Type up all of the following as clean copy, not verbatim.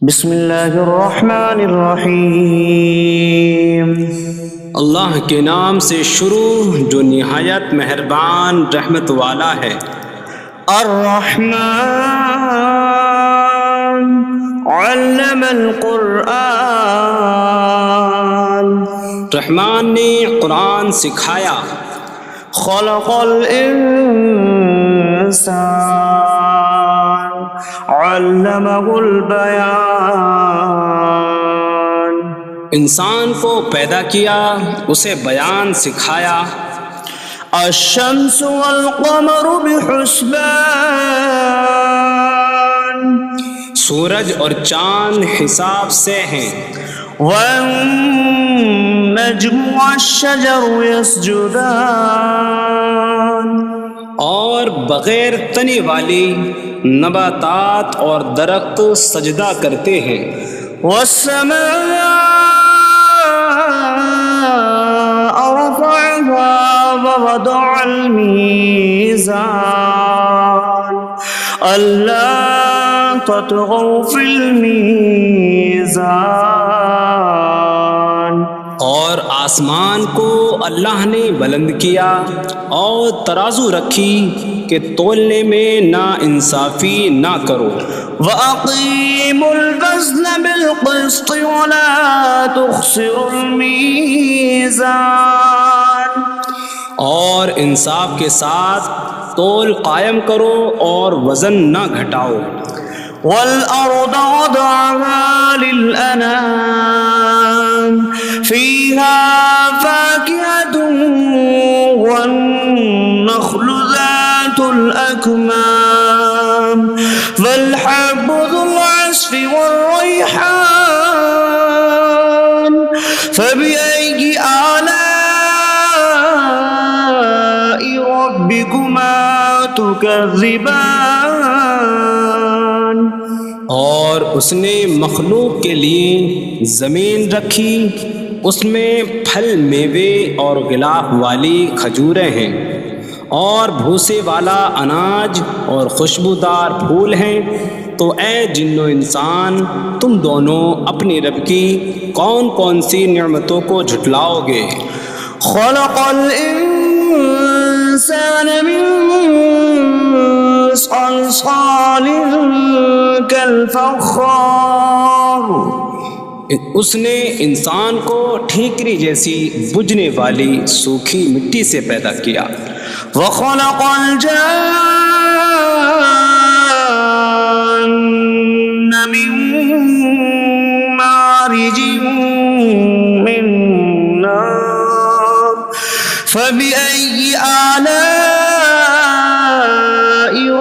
بسم اللہ الرحمن الرحیم۔ اللہ کے نام سے شروع جو نہایت مہربان رحمت والا ہے۔ الرحمن علم القرآن، رحمان نے قرآن سکھایا۔ خلق الانسان علمہ البیان، انسان کو پیدا کیا، اسے بیان سکھایا۔ الشمس والقمر بحسبان، سورج اور چاند حساب سے ہیں۔ والنجم والشجر يسجدان، اور بغیر تنے والی نباتات اور درخت سجدہ کرتے ہیں۔ والسماء رفعها ووضع الميزان ألا تطغوا في الميزان، اور آسمان کو اللہ نے بلند کیا اور ترازو رکھی کہ تولنے میں نا انصافی نہ کرو۔ وَأَقِيمُوا الْوَزْنَ بِالْقِسْطِ وَلَا تُخْسِرُوا الْمِيزَانَ، اور انصاف کے ساتھ تول قائم کرو اور وزن نہ گھٹاؤ۔ وَالْأَرْضَ وَضَعَهَا لِلْأَنَامِ فِيهَا فَاكِهَةٌ وَالنَّخْلُ ذَاتُ الْأَكْمَامِ وَالْحَبُّ ذُو الْعَصْفِ وَالرَّيْحَانُ فَبِأَيِّ آلَاءِ رَبِّكُمَا تُكَذِّبَانِ، اور اس نے مخلوق کے لیے زمین رکھی، اس میں پھل میوے اور غلاف والی کھجوریں ہیں، اور بھوسے والا اناج اور خوشبودار پھول ہیں۔ تو اے جن و انسان، تم دونوں اپنی رب کی کون کون سی نعمتوں کو جھٹلاؤ گے؟ خلق الانسان من صلصال کالفخار، اس نے انسان کو ٹھیکری جیسی بجھنے والی سوکھی مٹی سے پیدا کیا۔ وخلق الجان من مارج من نار فبأي آلاء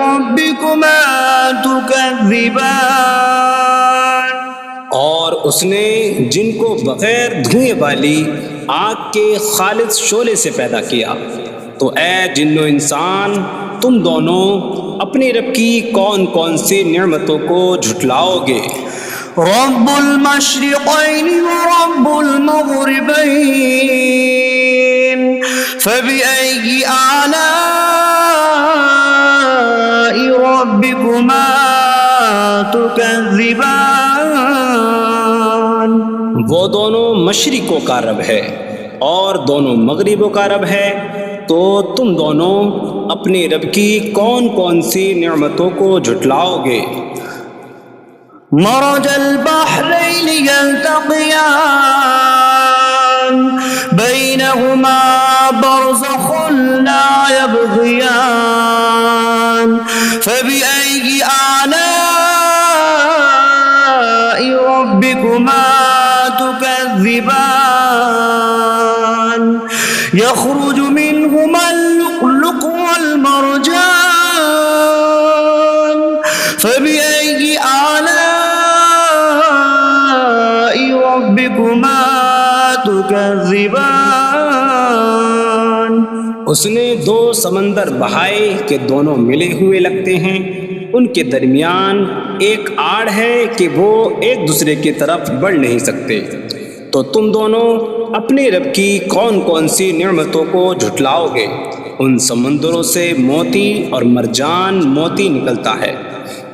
ربكما تكذبان، اور اس نے جن کو بغیر دھوئیں والی آگ کے خالص شعلے سے پیدا کیا۔ تو اے جن و انسان، تم دونوں اپنی رب کی کون کون سی نعمتوں کو جھٹلاؤ گے؟ رب المشرقین ورب المغربین فبأي آلاء ربكما تكذبان، وہ دونوں مشرقوں کا رب ہے اور دونوں مغربوں کا رب ہے، تو تم دونوں اپنی رب کی کون کون سی نعمتوں کو جھٹلاؤ گے؟ مرج البحرین یلتقیان بینہما برزخ لا یبغیان فبأي آلاء ربكما تكذبان، يخرج منهما اللؤلؤ والمرجان فبأي آلاء ربكما تكذبان، اس نے دو سمندر بہائے کہ دونوں ملے ہوئے لگتے ہیں، ان کے درمیان ایک آڑ ہے کہ وہ ایک دوسرے کی طرف بڑھ نہیں سکتے۔ تو تم دونوں اپنی رب کی کون کون سی نعمتوں کو جھٹلاؤ گے؟ ان سمندروں سے موتی اور مرجان موتی نکلتا ہے،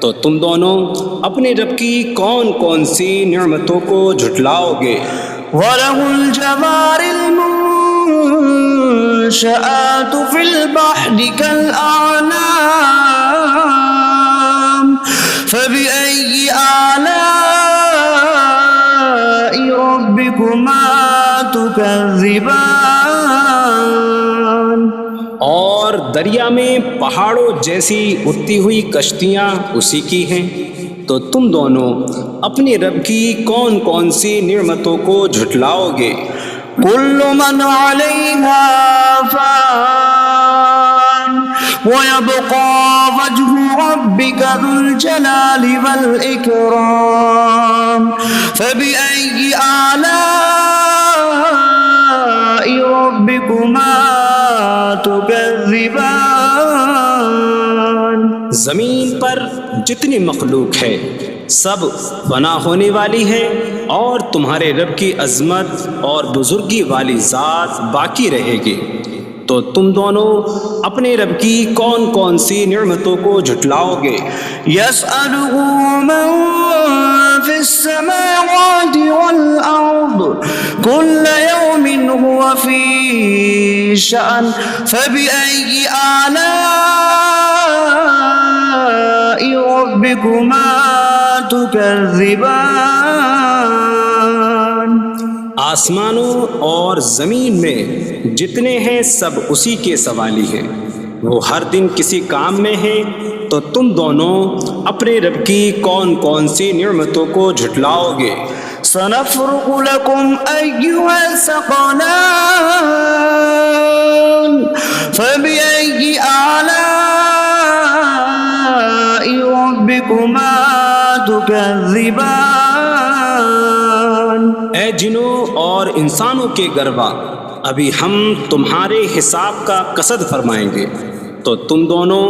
تو تم دونوں اپنے رب کی کون کون سی نعمتوں کو جھٹلاؤ گے؟ وَلَهُ الْجَوَارِ الْمُنشَآتُ فِي الْبَحْرِ كَالْأَعْلَامِ فَبِأَيِّ آلَاءِ رَبِّكُمَا تُكَذِّبَانِ؟ اور دریا میں پہاڑوں جیسی اڑتی ہوئی کشتیاں اسی کی ہیں، تو تم دونوں اپنے رب کی کون کون سی نعمتوں کو جھٹلاؤ گے؟ كل من عليها فان ويبقى وجه ربك ذو الجلال والإكرام فبأي آلاء ربكما تكذبان؟ زمین پر جتنی مخلوق ہے سب فنا ہونے والی ہے، اور تمہارے رب کی عظمت اور بزرگی والی ذات باقی رہے گی، تو تم دونوں اپنے رب کی کون کون سی نعمتوں کو جھٹلاؤ گے؟ يسأله من في السماوات والأرض كل يوم هو في شأن فبأي آلاء ربكما تكذبان؟ آسمانوں اور زمین میں جتنے ہیں سب اسی کے سوالی ہیں، وہ ہر دن کسی کام میں ہیں، تو تم دونوں اپنے رب کی کون کون سی نعمتوں کو جھٹلاؤ گے؟ سنفرغ لكم أيها الثقلان فبأي آلاء ربكما تكذبان؟ اے جنوں اور انسانوں کے گروہ، ابھی ہم تمہارے حساب کا قصد فرمائیں گے، تو تم دونوں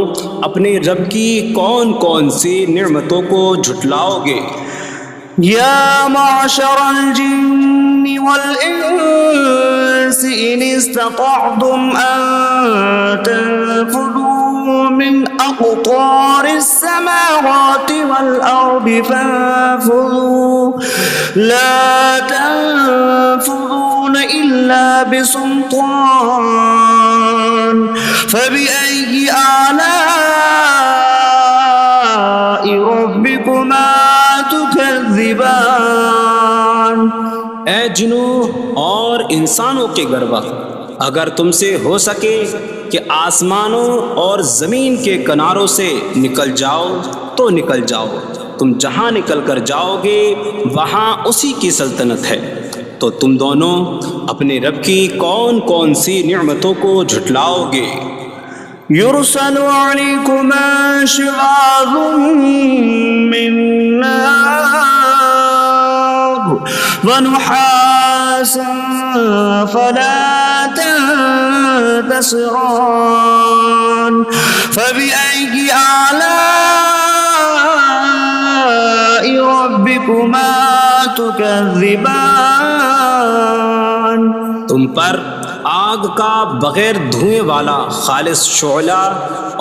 اپنے رب کی کون کون سی نعمتوں کو جھٹلاؤ گے؟ يا معشر الجن والإنس إن استطعتم أن تنفذوا من أقطار السماوات والأرض فانفذوا لا تنفذون إلا بسلطان فبأي آلاء ربكما تكذبان؟ اے جنوں اور انسانوں کے گروہ، اگر تم سے ہو سکے کہ آسمانوں اور زمین کے کناروں سے نکل جاؤ تو نکل جاؤ، تم جہاں نکل کر جاؤ گے وہاں اسی کی سلطنت ہے، تو تم دونوں اپنے رب کی کون کون سی نعمتوں کو جھٹلاؤ گے؟ يرسل عليكما شواظ من نار ونحاس فلا تنتصران فبأي آلاء ربكما تكذبان؟ تم پر آگ کا بغیر دھوئیں والا خالص شعلہ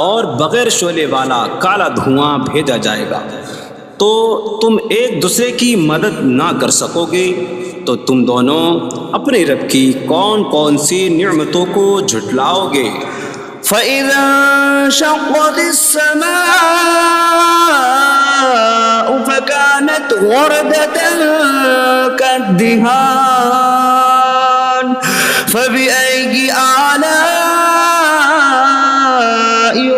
اور بغیر شعلے والا کالا دھواں بھیجا جائے گا، تو تم ایک دوسرے کی مدد نہ کر سکو گے، تو تم دونوں اپنے رب کی کون کون سی نعمتوں کو جھٹلاؤ گے؟ فَإِذَا انشَقَّتِ السَّمَاءُ فَكَانَتْ وَرْدَةً كَالدِّهَانِ فَبِأَيِّ آلَاءِ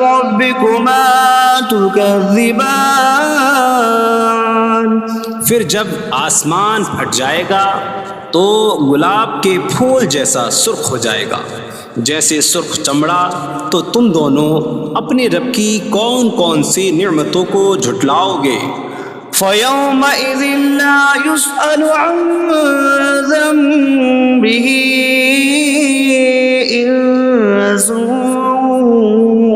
رَبِّكُمَا تُكَذِّبَانِ؟ پھر جب آسمان پھٹ جائے گا تو گلاب کے پھول جیسا سرخ ہو جائے گا جیسے سرخ چمڑا، تو تم دونوں اپنے رب کی کون کون سی نعمتوں کو جھٹلاؤ گے؟ فَيَوْمَئِذٍ لَا يُسْأَلُ عَنْ ذَنبِهِ إِنسٌ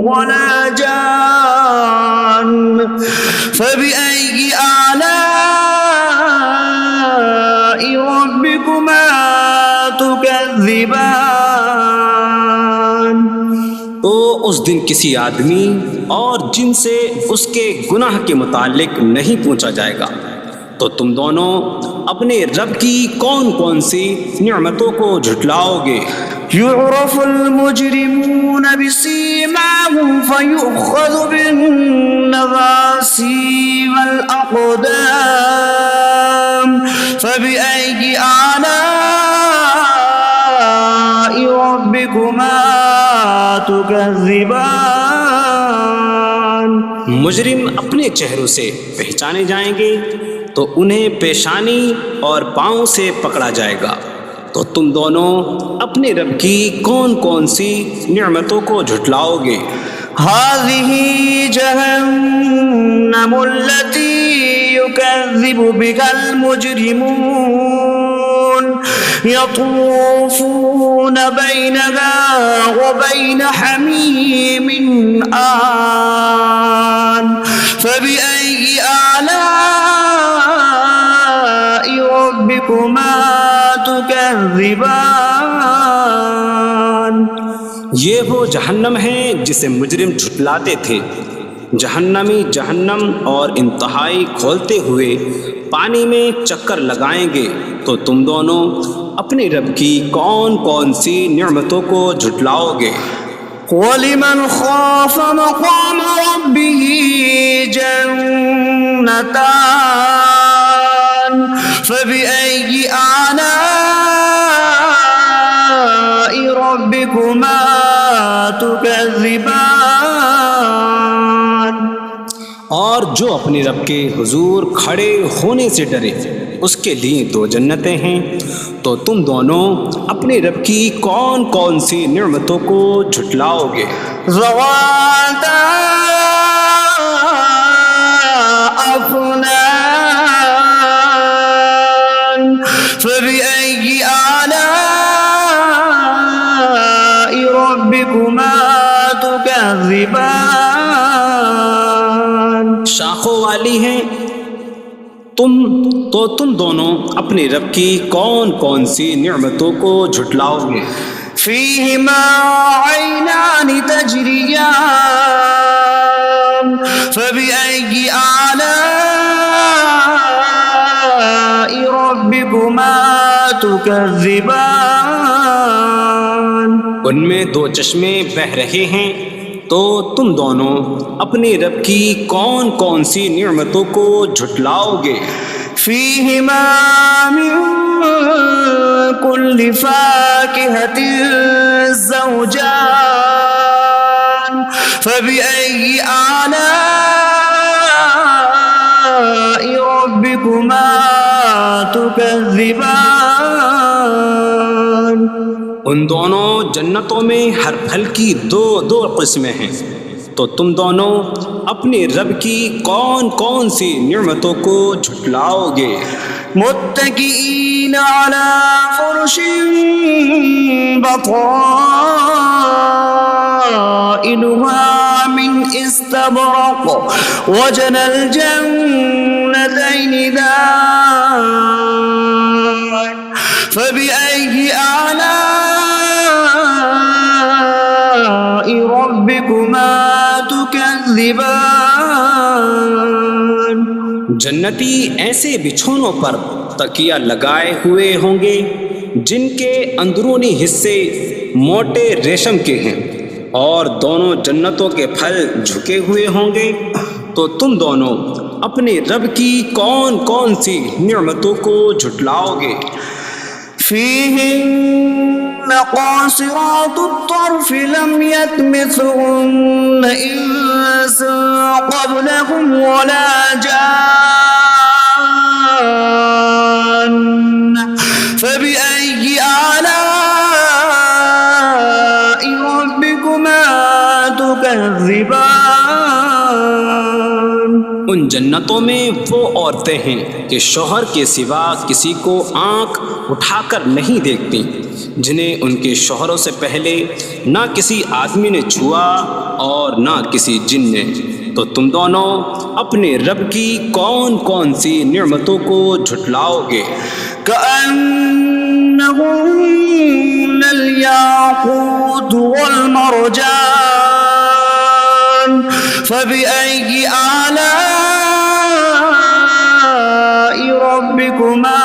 وَلَا جَانٌّ فَبِأَيِّ آلَاءِ رَبِّكُمَا تُكَذِّبَانِ؟ تو اس دن کسی آدمی اور جن سے اس کے گناہ کے متعلق نہیں پوچھا جائے گا۔ تو تم دونوں اپنے رب کی کون کون سی نعمتوں کو جھٹلاؤ گے؟ يعرف المجرمون بسيماهم فيؤخذ بالنواصي والأقدام فبأي آلاء ربكما تكذبان۔ مجرم اپنے چہروں سے پہچانے جائیں گے تو انہیں پیشانی اور پاؤں سے پکڑا جائے گا۔ تو تم دونوں اپنے رب کی کون کون سی نعمتوں کو جھٹلاؤ گے؟ هذه جهنم التي يكذب بها المجرمون يطوفون بينها وبين حميم آن فبأي آلاء ربكما تكذبان۔ یہ وہ جہنم ہے جسے مجرم جھٹلاتے تھے۔ جہنمی جہنم اور انتہائی کھولتے ہوئے پانی میں چکر لگائیں گے۔ تو تم دونوں اپنے رب کی کون کون سی نعمتوں کو جھٹلاؤ گے؟ وَلِمَنْ خَافَ مَقَامَ رَبِّهِ جَنَّتَانِ فَبِأَيِّ آلَاءِ رَبِّكُمَا تُكَذِّبَانِ۔ اور جو اپنے رب کے حضور کھڑے ہونے سے ڈرے اس کے لیے دو جنتیں ہیں۔ تو تم دونوں اپنے رب کی کون کون سی نعمتوں کو جھٹلاؤ گے؟ ذواتا أفنان فبأي آلاء ربكما تكذبان۔ شاخوں والی ہیں۔ تم دونوں اپنے رب کی کون کون سی نعمتوں کو جھٹلاؤ گے؟ فيهما عينان تجريان فبأي آلاء ربكما تكذبان۔ ان میں دو چشمے بہہ رہے ہیں۔ تو تم دونوں اپنے رب کی کون کون سی نعمتوں کو جھٹلاؤ گے؟ فيهما من كل فاكهة زوجان فبأي آلاء ربكما تكذبان۔ ان دونوں جنتوں میں ہر پھل کی دو قسمیں ہیں۔ تو تم دونوں اپنے رب کی کون کون سی نعمتوں کو جھٹلاؤ گے؟ متكئين على فرش بطائنها من استبرق وجنى الجنتين دان فبأي آلاء ربكما تكذبان۔ جنتی ایسے بچھونوں پر تکیہ لگائے ہوئے ہوں گے جن کے اندرونی حصے موٹے ریشم کے ہیں، اور دونوں جنتوں کے پھل جھکے ہوئے ہوں گے۔ تو تم دونوں اپنے رب کی کون کون سی نعمتوں کو جھٹلاؤ گے؟ فيهن قاصرات الطرف لم يطمثهن إنس قبلهم ولا جان فبأي آلاء ربكما تكذبان۔ ان جنتوں میں وہ عورتیں ہیں کہ شوہر کے سوا کسی کو آنکھ اٹھا کر نہیں دیکھتی، جنہیں ان کے شوہروں سے پہلے نہ کسی آدمی نے چھوا اور نہ کسی جن نے۔ تو تم دونوں اپنے رب کی کون کون سی نعمتوں کو جھٹلاؤ گے؟ كأنهن الياقوت والمرجان فبأي آلاء ربكما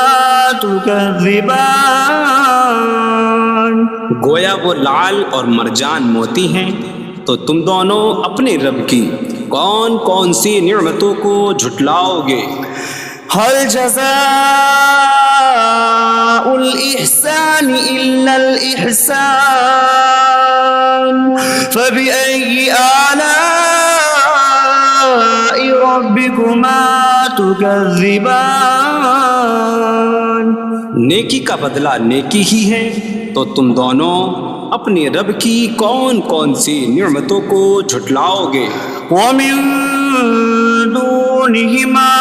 تكذبان گویا وہ لعل اور مرجان موتی ہیں، تو تم دونوں اپنے رب کی کون کون سی نعمتوں کو جھٹلاؤ گے؟ هل جزاء الإحسان إلا الإحسان فبأي آلاء ربكما تكذبان نیکی کا بدلہ نیکی ہی ہے، تو تم دونوں اپنے رب کی کون کون سی نعمتوں کو جھٹلاؤ گے؟ ومن دونهما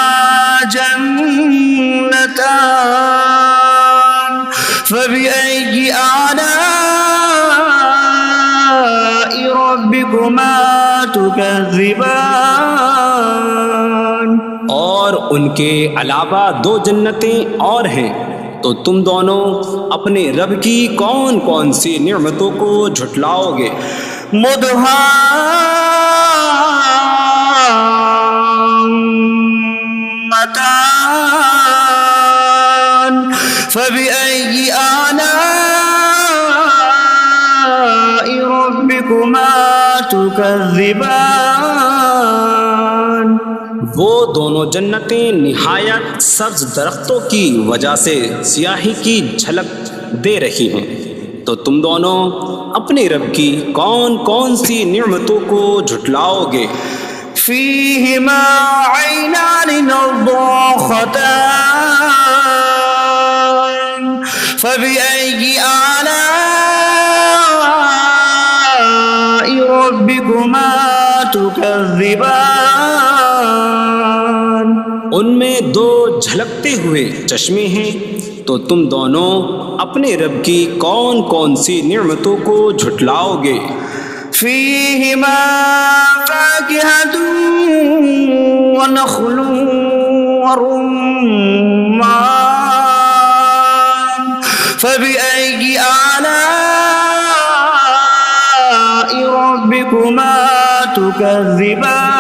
جنتان فبأي آلاء ربكما تكذبان اور ان کے علاوہ دو جنتیں اور ہیں، تو تم دونوں اپنے رب کی کون کون سی نعمتوں کو جھٹلاؤ گے؟ مدهامتان فبأي آلاء ربكما تكذبان وہ دونوں جنتیں نہایت سبز درختوں کی وجہ سے سیاہی کی جھلک دے رہی ہیں، تو تم دونوں اپنے رب کی کون کون سی نعمتوں کو جھٹلاؤ گے؟ فيهما عينان نضاختان فبأي آلاء ربكما تكذبان ان میں دو جھلکتے ہوئے چشمے ہیں، تو تم دونوں اپنے رب کی کون کون سی نعمتوں کو جھٹلاؤ گے؟ فيهما فاكهة ونخل ورمان فبأي آلاء ربكما تكذبان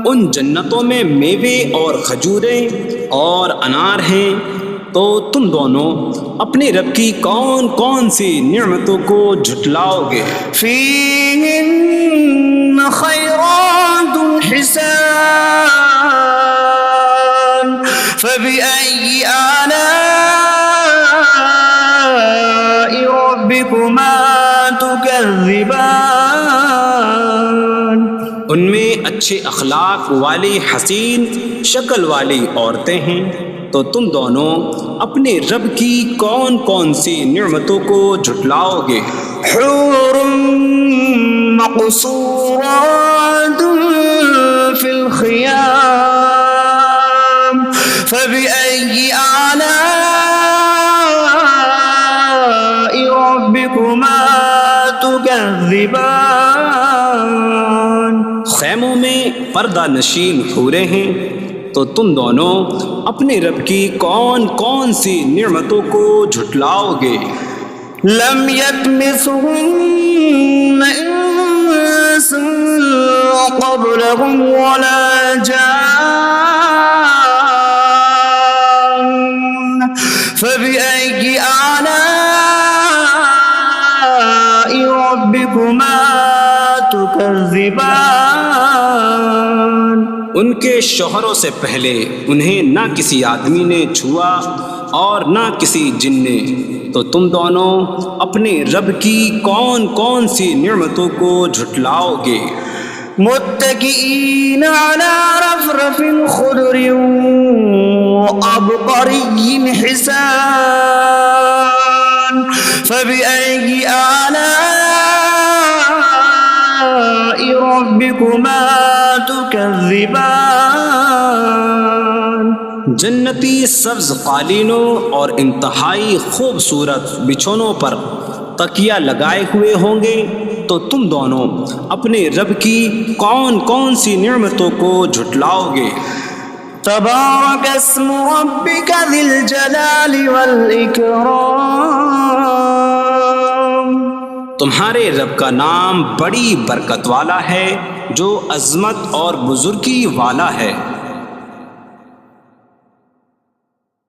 ان جنتوں میں میوے اور کھجوریں اور انار ہیں، تو تم دونوں اپنے رب کی کون کون سی نعمتوں کو جھٹلاؤ گے؟ فيهن خيرات حسان فبأي آلاء ربكما تكذبان ان میں اچھے اخلاق والی حسین شکل والی عورتیں ہیں، تو تم دونوں اپنے رب کی کون کون سی نعمتوں کو جھٹلاؤ گے؟ حور مقصورات في الخيام فبأي آلاء ربكما تكذبان خیموں میں پردہ نشین حوریں ہیں، تو تم دونوں اپنے رب کی کون کون سی نعمتوں کو جھٹلاؤ گے؟ لم يطمثهن انس قبلهم ولا جان فبأي آلاء ربكما تكذبان ان کے شوہروں سے پہلے انہیں نہ کسی آدمی نے چھوا اور نہ کسی جن نے، تو تم دونوں اپنے رب کی کون کون سی نعمتوں کو جھٹلاؤ گے؟ متكئين على رفرف خضر وعبقري حسان فبأي آلاء ربكما تكذبان جنتی سبز قالینوں اور انتہائی خوبصورت بچھونوں پر تکیہ لگائے ہوئے ہوں گے، تو تم دونوں اپنے رب کی کون کون سی نعمتوں کو جھٹلاؤ گے؟ تبارك اسم ربك ذي الجلال والإكرام تمہارے رب کا نام بڑی برکت والا ہے جو عظمت اور بزرگی والا ہے۔